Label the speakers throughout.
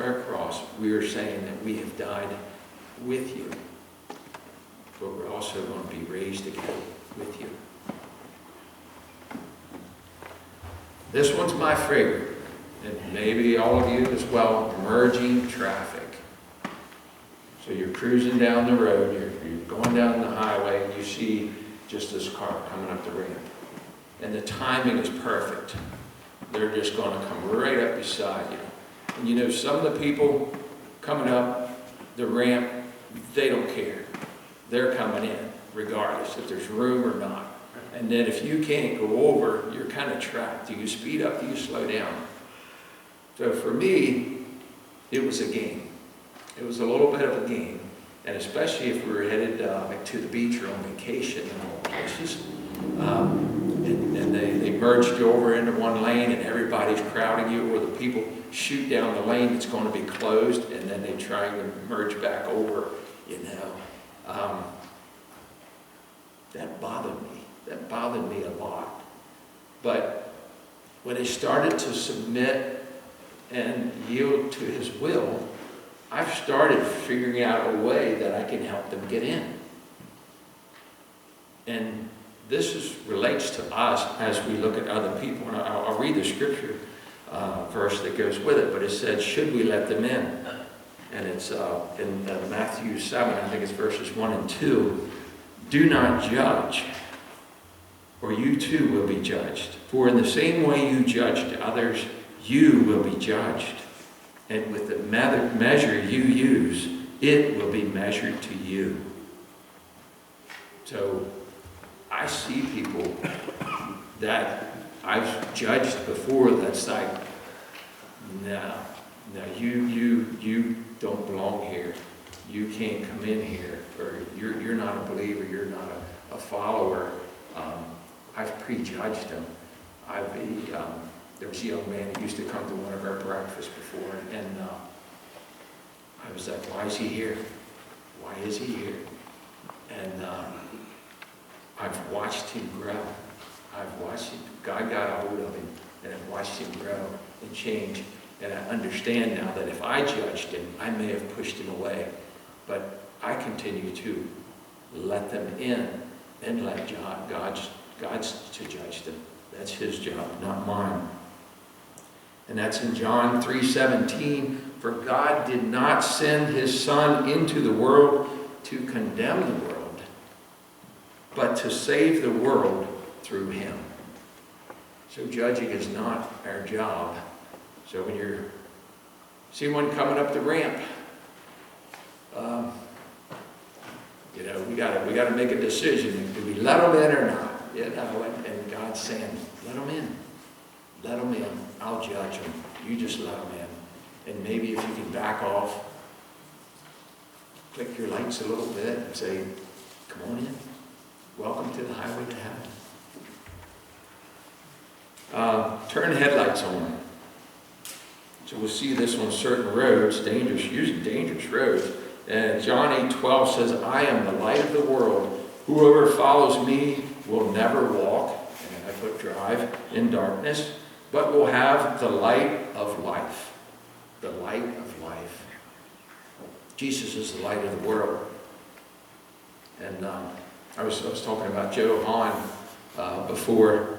Speaker 1: our cross, we are saying that we have died with you, but we're also going to be raised again with you. This one's my favorite, and maybe all of you as well, merging traffic. So you're cruising down the road, you're going down the highway, and you see just this car coming up the ramp. And the timing is perfect. They're just going to come right up beside you. And you know, some of the people coming up the ramp, they don't care. They're coming in, regardless if there's room or not. And then if you can't go over, you're kind of trapped. Do you speed up? Do you slow down? So for me, it was a game. It was a little bit of a game. And especially if we were headed like to the beach or on vacation in all places. And they merged you over into one lane and everybody's crowding you, or the people shoot down the lane that's going to be closed and then they try to merge back over, you know. That bothered me. That bothered me a lot. But when they started to submit and yield to his will, I've started figuring out a way that I can help them get in. And this relates to us as we look at other people. And I'll read the scripture verse that goes with it, but it said, should we let them in? And it's in Matthew 7, I think it's verses 1 and 2. Do not judge, or you too will be judged. For in the same way you judged others, you will be judged. And with the measure you use, it will be measured to you. So I see people that I've judged before that's like, no, you don't belong here. You can't come in here, or you're not a believer, you're not a follower. I've prejudged them. There was a young man that used to come to one of our breakfasts before, and I was like, why is he here? Why is he here? And I've watched him grow. I've watched him, God got a hold of him, and I've watched him grow and change. And I understand now that if I judged him, I may have pushed him away. But I continue to let them in and let God's to judge them. That's his job, not mine. And that's in John 3:17. For God did not send his Son into the world to condemn the world, but to save the world through him. So judging is not our job. So when you see one coming up the ramp, you know, we got to make a decision. Do we let them in or not? You know, and God's saying, let them in. Let them in. I'll judge them. You just let them in. And maybe if you can back off, click your lights a little bit and say, come on in. Welcome to the highway to heaven. Turn headlights on. So we'll see this on certain roads, using dangerous roads. And John 8:12 says, I am the light of the world. Whoever follows me will never walk, and I put drive, in darkness, but will have the light of life. The light of life. Jesus is the light of the world. And I was talking about Joe Hahn before,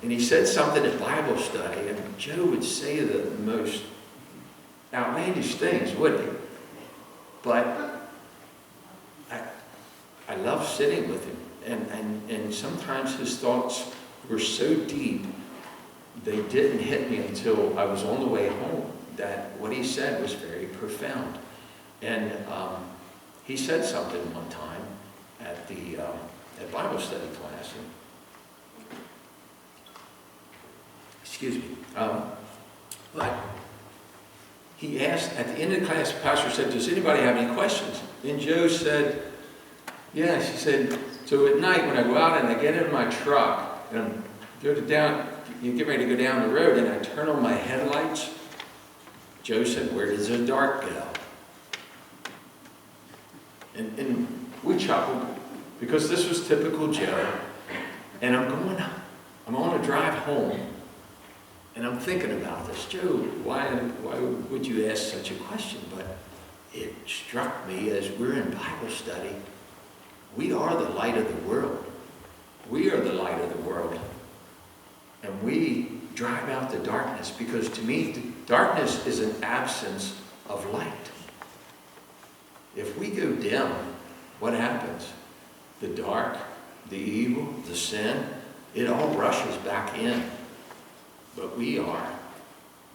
Speaker 1: and he said something at Bible study, and Joe would say the most outlandish things, wouldn't he? But I love sitting with him, and sometimes his thoughts were so deep, they didn't hit me until I was on the way home, that what he said was very profound. And he said something one time at the Bible study class. Excuse me. But he asked, at the end of the class, the pastor said, does anybody have any questions? And Joe said, yes. He said, so at night when I go out and I get in my truck and you get ready to go down the road and I turn on my headlights, Joe said, where does the dark go? And we chuckled because this was typical Joe. And I'm on a drive home. And I'm thinking about this. Joe, why would you ask such a question? But it struck me as we're in Bible study. We are the light of the world. We are the light of the world. And we drive out the darkness, because to me, darkness is an absence of light. If we go dim, what happens? The dark, the evil, the sin, it all rushes back in. But we are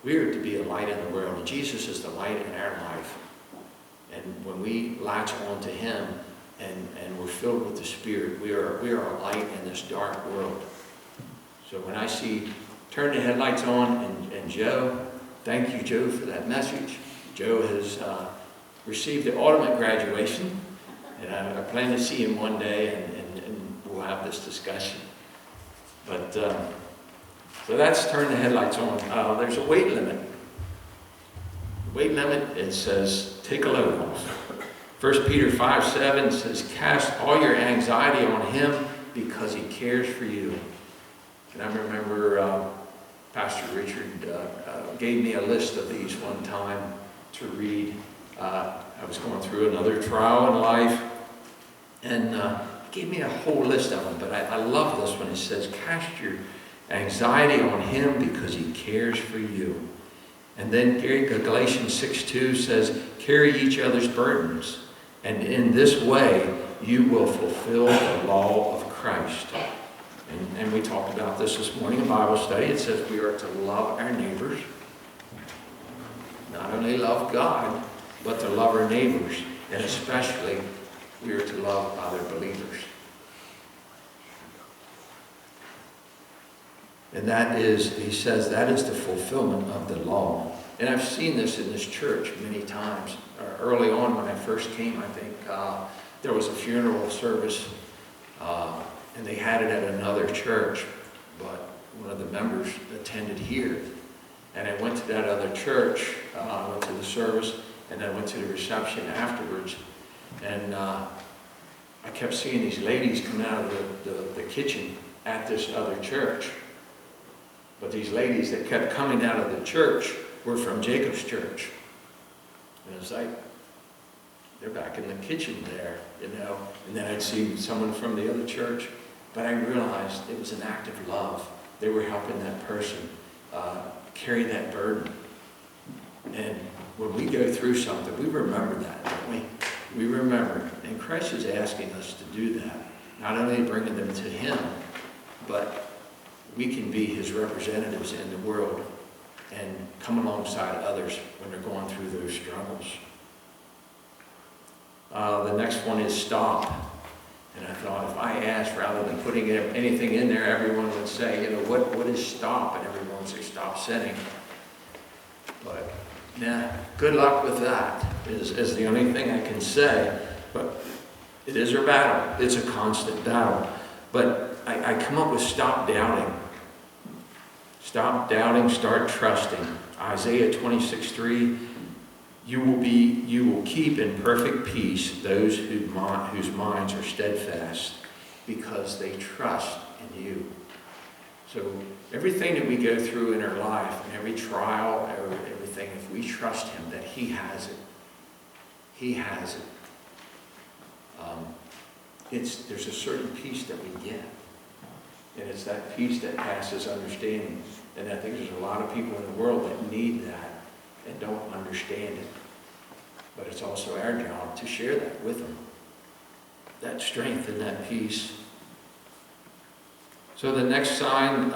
Speaker 1: to be a light in the world. And Jesus is the light in our life. And when we latch on to him and we're filled with the Spirit, we are a light in this dark world. So when I turn the headlights on, and Joe, thank you, Joe, for that message. Joe has received the ultimate graduation, and I plan to see him one day, and we'll have this discussion. But so that's turn the headlights on. There's a weight limit. The weight limit, it says, take a load off. 1 Peter 5:7 says, cast all your anxiety on him because he cares for you. And I remember Pastor Richard gave me a list of these one time to read. I was going through another trial in life, and he gave me a whole list of them. But I love this one. It says, cast your anxiety on him because he cares for you. And then Galatians 6:2 says, carry each other's burdens. And in this way, you will fulfill the law of Christ. And we talked about this morning in Bible study. It says we are to love our neighbors. Not only love God, but to love our neighbors. And especially, we are to love other believers. And that is, he says, that is the fulfillment of the law. And I've seen this in this church many times. Early on when I first came, I think, there was a funeral service, and they had it at another church, but one of the members attended here. And I went to that other church, went to the service, and I went to the reception afterwards. And I kept seeing these ladies come out of the kitchen at this other church. But these ladies that kept coming out of the church were from Jacob's church. And it was like, they're back in the kitchen there, you know. And then I'd see someone from the other church. But I realized it was an act of love. They were helping that person carry that burden. And when we go through something, we remember that, don't we? We remember. And Christ is asking us to do that. Not only bringing them to him, but we can be his representatives in the world and come alongside others when they're going through those struggles. The next one is stop. And I thought, if I asked, rather than putting anything in there, everyone would say, you know, what is stop? And everyone would say, stop sinning. But, nah, good luck with that, is the only thing I can say. But it is a battle. It's a constant battle. But I come up with stop doubting. Stop doubting, start trusting. Isaiah 26:3, you will keep in perfect peace those whose minds are steadfast, because they trust in you. So everything that we go through in our life, and every trial, everything, if we trust him that he has it, he has it. There's a certain peace that we get. And it's that peace that passes understanding. And I think there's a lot of people in the world that need that and don't understand it. But it's also our job to share that with them. That strength and that peace. So the next sign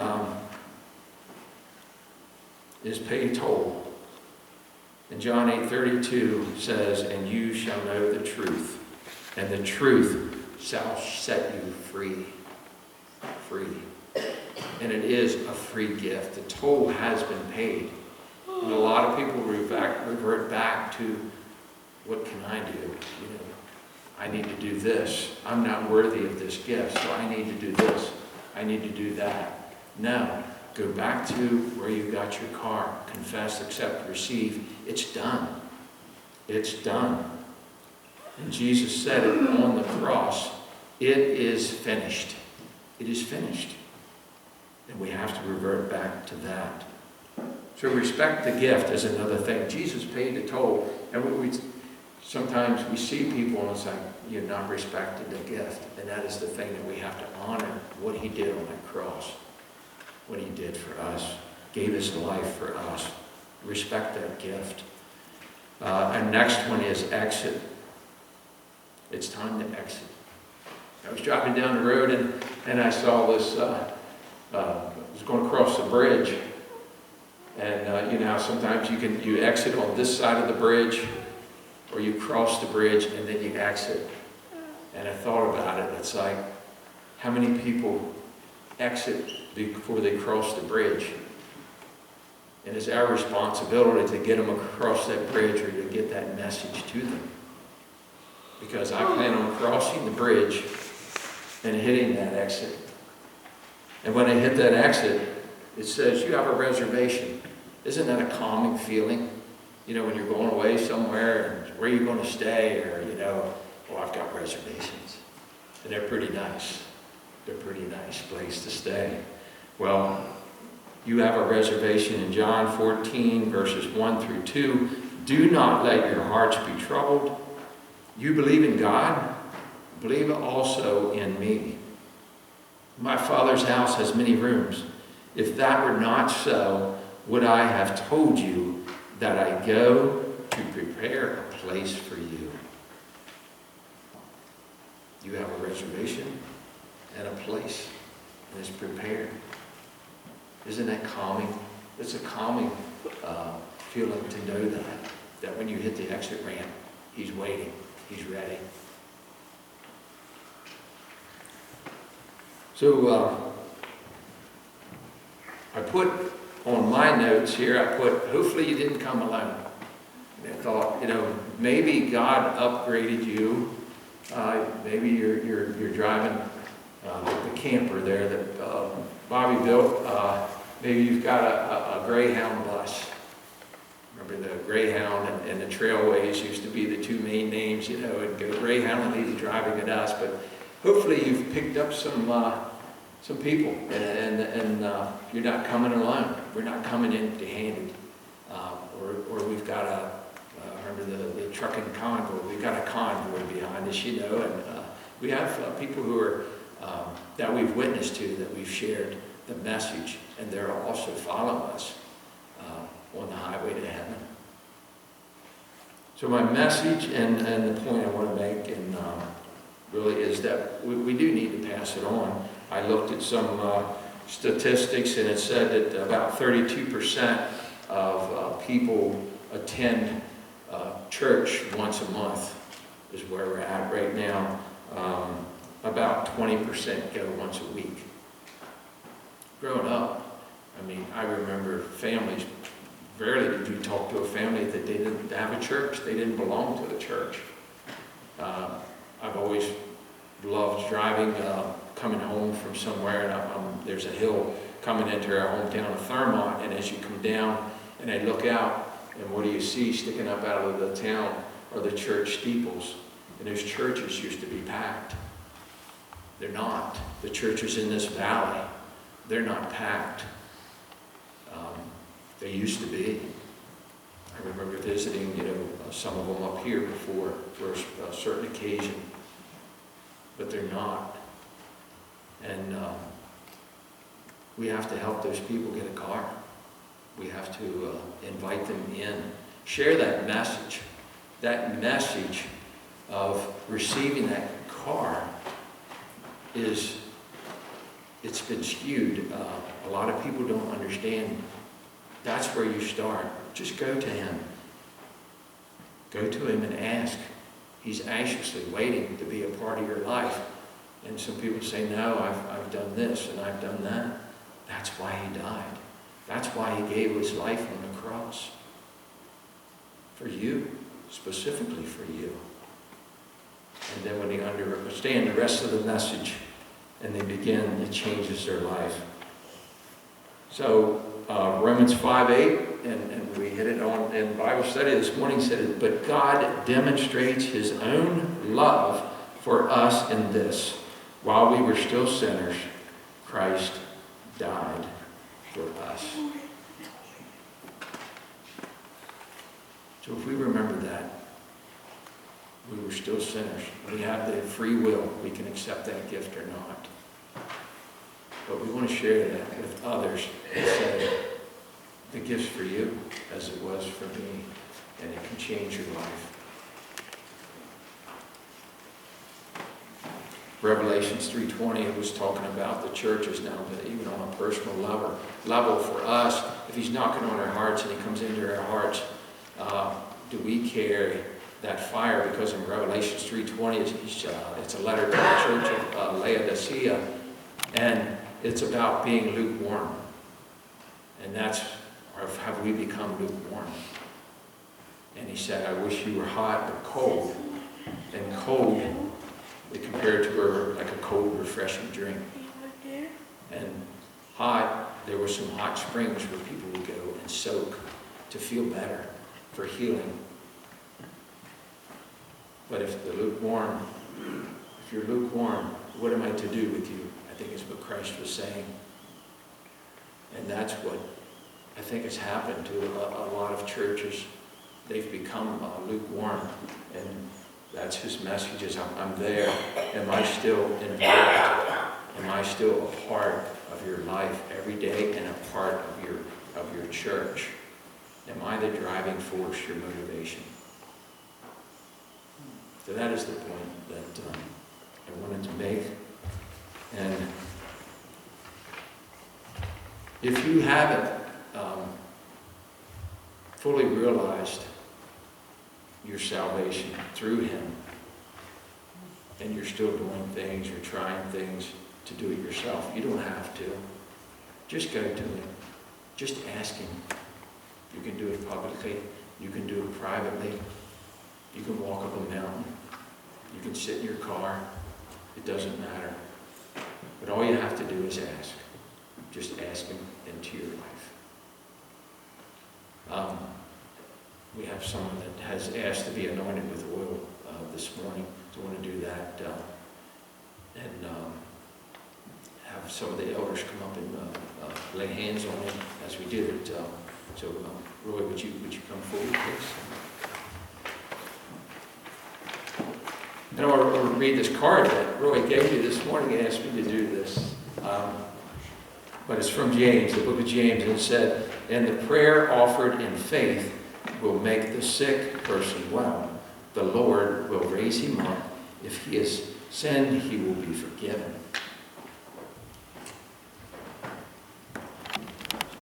Speaker 1: is pay toll. And John 8:32 says, and you shall know the truth, and the truth shall set you free. Free. And it is a free gift. The toll has been paid. And a lot of people revert back to, what can I do? You know, I need to do this. I'm not worthy of this gift, so I need to do this. I need to do that. No. Go back to where you got your car. Confess, accept, receive. It's done. It's done. And Jesus said it on the cross. It is finished. It is finished. And we have to revert back to that. So respect the gift is another thing. Jesus paid the toll. And sometimes we see people and it's like, you're not respecting the gift. And that is the thing that we have to honor, what he did on that cross. What he did for us. Gave his life for us. Respect that gift. And next one is exit. It's time to exit. I was driving down the road and I saw this, I was going across the bridge. And you know how sometimes you exit on this side of the bridge, or you cross the bridge and then you exit. And I thought about it. It's like, how many people exit before they cross the bridge? And it's our responsibility to get them across that bridge or to get that message to them. Because I plan on crossing the bridge and hitting that exit. And when I hit that exit, it says, you have a reservation. Isn't that a calming feeling? You know, when you're going away somewhere, and where you're going to stay, or, you know, oh, I've got reservations. And they're pretty nice. They're a pretty nice place to stay. Well, you have a reservation in John 14, verses 1 through 2. Do not let your hearts be troubled. You believe in God, believe also in me. My Father's house has many rooms. If that were not so, would I have told you that I go to prepare a place for you? You have a reservation and a place, and it's prepared. Isn't that calming? It's a calming feeling to know that when you hit the exit ramp, he's waiting, he's ready. So I put on my notes here, I put, hopefully you didn't come alone. And I thought, you know, maybe God upgraded you. Maybe you're driving the camper there that Bobby built. Maybe you've got a Greyhound bus. Remember the Greyhound and the Trailways used to be the two main names, you know, and go Greyhound and he's driving at us. But hopefully you've picked up some people, and you're not coming alone. We're not coming empty-handed. Or we've got remember the trucking convoy. We've got a convoy behind us, you know, and we have people who are, that we've witnessed to, that we've shared the message, and they're also following us on the highway to heaven. So my message and the point I want to make and really is that we do need to pass it on. I looked at some statistics, and it said that about 32% of people attend church once a month is where we're at right now. About 20% go once a week. Growing up, I mean, I remember families, rarely did you talk to a family that they didn't have a church. They didn't belong to the church. I've always loved driving, coming home from somewhere, and there's a hill coming into our hometown of Thurmont, and as you come down and I look out, and what do you see sticking up out of the town are the church steeples. And those churches used to be packed. They're not. The churches in this valley, they're not packed. They used to be. I remember visiting, you know, some of them up here before for a certain occasion, but they're not. And we have to help those people get a car. We have to invite them in. Share that message. That message of receiving that car it's been skewed. A lot of people don't understand. That's where you start. Just go to him. Go to him and ask. He's anxiously waiting to be a part of your life. And some people say, no, I've done this and I've done that. That's why he died. That's why he gave his life on the cross. For you, specifically for you. And then when they understand the rest of the message and they begin, it changes their life. So Romans 5:8, and we hit it on in Bible study this morning, said, but God demonstrates his own love for us in this. While we were still sinners, Christ died for us. So if we remember that, we were still sinners. We have the free will. We can accept that gift or not. But we want to share that with others and say, the gift's for you as it was for me, and it can change your life. Revelations 3:20, it was talking about the churches now, but even on a personal level for us, if he's knocking on our hearts and he comes into our hearts, do we carry that fire? Because in Revelations 3:20, it's a letter to the church of Laodicea, and it's about being lukewarm. And that's, or have we become lukewarm? And he said, I wish you were hot or cold. And cold, they compared to her like a cold, refreshing drink. And hot, there were some hot springs where people would go and soak to feel better, for healing. But if you're lukewarm, what am I to do with you? I think is what Christ was saying. And that's what I think has happened to a lot of churches. They've become lukewarm. And that's his message is, I'm there. Am I still involved? Am I still a part of your life every day and a part of your church? Am I the driving force, your motivation? So that is the point that I wanted to make. And if you haven't fully realized your salvation through him, and you're still doing things, you're trying things to do it yourself, you don't have to. Just go to him. Just ask him. You can do it publicly. You can do it privately. You can walk up a mountain. You can sit in your car. It doesn't matter. But all you have to do is ask. Just ask him into your life. We have someone that has asked to be anointed with oil this morning. So I want to do that and have some of the elders come up and lay hands on him as we did it. So Roy, would you come forward, please? And I'll read this card that Roy gave me this morning and asked me to do this. But it's from James, the book of James, and it said, and the prayer offered in faith will make the sick person well. The Lord will raise him up. If he has sinned, he will be forgiven.